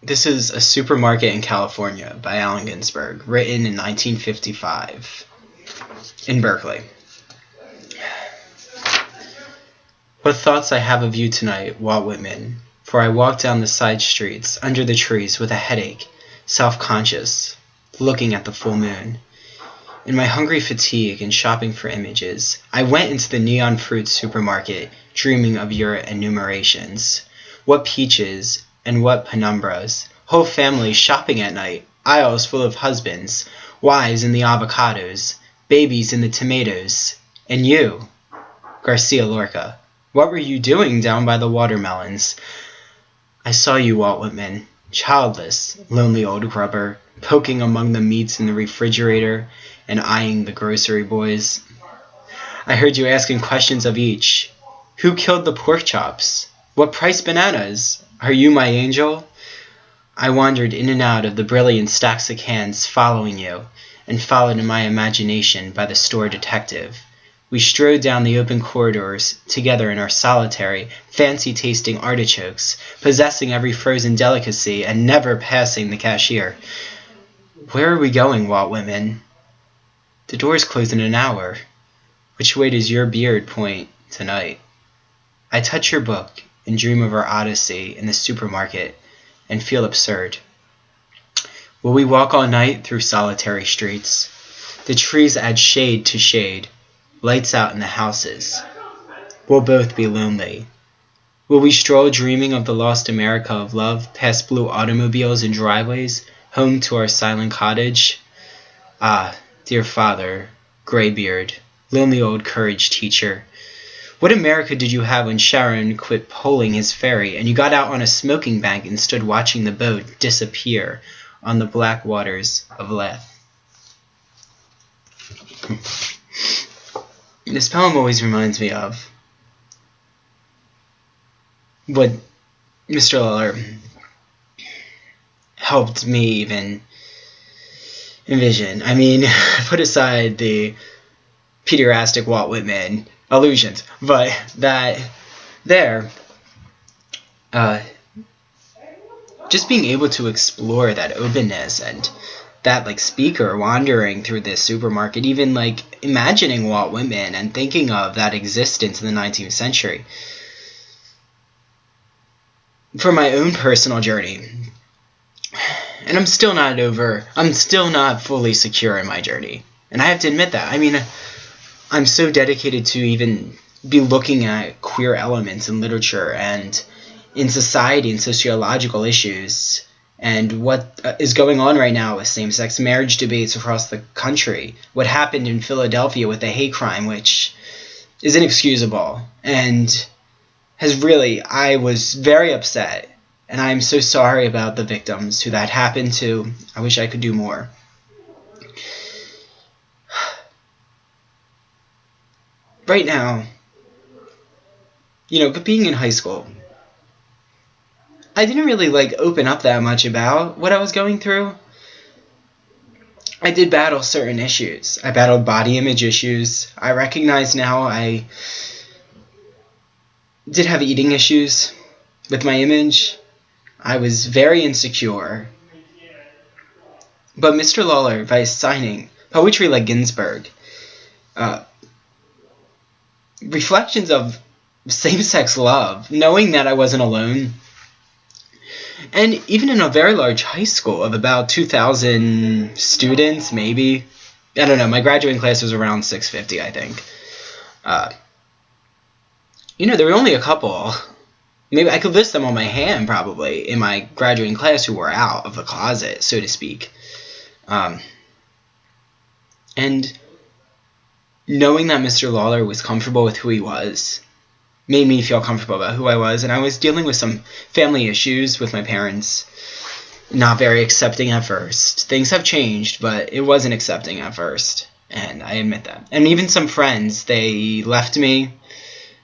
This is A Supermarket in California by Allen Ginsberg, written in 1955 in Berkeley. What thoughts I have of you tonight, Walt Whitman, for I walk down the side streets under the trees with a headache, self-conscious, looking at the full moon. In my hungry fatigue and shopping for images, I went into the neon fruit supermarket, dreaming of your enumerations. What peaches and what penumbras, whole families shopping at night, aisles full of husbands, wives in the avocados, babies in the tomatoes. And you, Garcia Lorca, what were you doing down by the watermelons? I saw you, Walt Whitman, childless, lonely old grubber, poking among the meats in the refrigerator and eyeing the grocery boys. I heard you asking questions of each. Who killed the pork chops? What price bananas? Are you my angel? I wandered in and out of the brilliant stacks of cans following you, and followed in my imagination by the store detective. We strode down the open corridors together in our solitary, fancy-tasting artichokes, possessing every frozen delicacy and never passing the cashier. Where are we going, Walt Whitman? The doors close in an hour. Which way does your beard point tonight? I touch your book and dream of our odyssey in the supermarket and feel absurd. Will we walk all night through solitary streets? The trees add shade to shade, lights out in the houses. We'll both be lonely. Will we stroll dreaming of the lost America of love, past blue automobiles and driveways, home to our silent cottage? Ah, dear father, graybeard, lonely old courage teacher, what America did you have when Sharon quit poling his ferry and you got out on a smoking bank and stood watching the boat disappear on the black waters of Lethe? This poem always reminds me of what Mr. Lawler helped me even envision. I mean, put aside the pederastic Walt Whitman allusions, but that there, just being able to explore that openness and that like speaker wandering through this supermarket, even like imagining Walt Whitman and thinking of that existence in the 19th century. For my own personal journey, and I'm still not fully secure in my journey, and I have to admit that. I mean, I'm so dedicated to even be looking at queer elements in literature and in society and sociological issues and what is going on right now with same-sex marriage debates across the country, what happened in Philadelphia with the hate crime, which is inexcusable and I was very upset, and I'm so sorry about the victims who that happened to. I wish I could do more. Right now, but being in high school, I didn't really open up that much about what I was going through. I did battle certain issues. I battled body image issues. I recognize now I did have eating issues with my image. I was very insecure. But Mr. Lawler, by signing poetry like Ginsberg, reflections of same-sex love, knowing that I wasn't alone, and even in a very large high school of about 2,000 students, maybe, I don't know, my graduating class was around 650, I think. There were only a couple, maybe I could list them on my hand probably, in my graduating class who were out of the closet, so to speak. And knowing that Mr. Lawler was comfortable with who he was made me feel comfortable about who I was, and I was dealing with some family issues with my parents, not very accepting at first. Things have changed, but it wasn't accepting at first, and I admit that. And even some friends, they left me,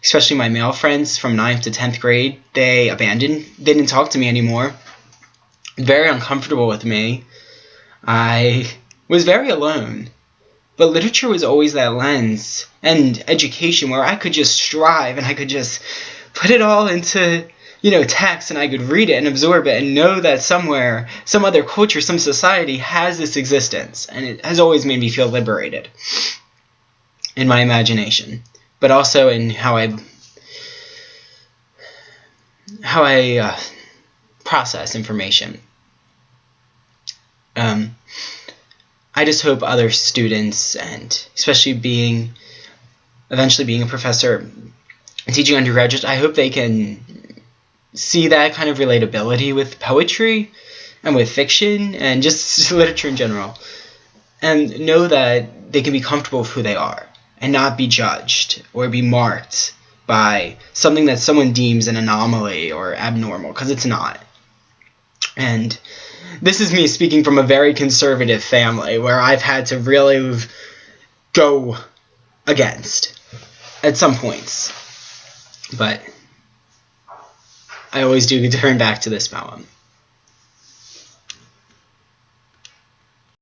especially my male friends from 9th to 10th grade. They didn't talk to me anymore. Very uncomfortable with me. I was very alone. But literature was always that lens, and education, where I could just strive and I could just put it all into, text, and I could read it and absorb it and know that somewhere, some other culture, some society has this existence, and it has always made me feel liberated in my imagination, but also in how I process information. I just hope other students, and especially eventually being a professor and teaching undergraduates, I hope they can see that kind of relatability with poetry and with fiction and just literature in general, and know that they can be comfortable with who they are and not be judged or be marked by something that someone deems an anomaly or abnormal, because it's not. And this is me speaking from a very conservative family where I've had to really go against at some points. But I always do turn back to this poem.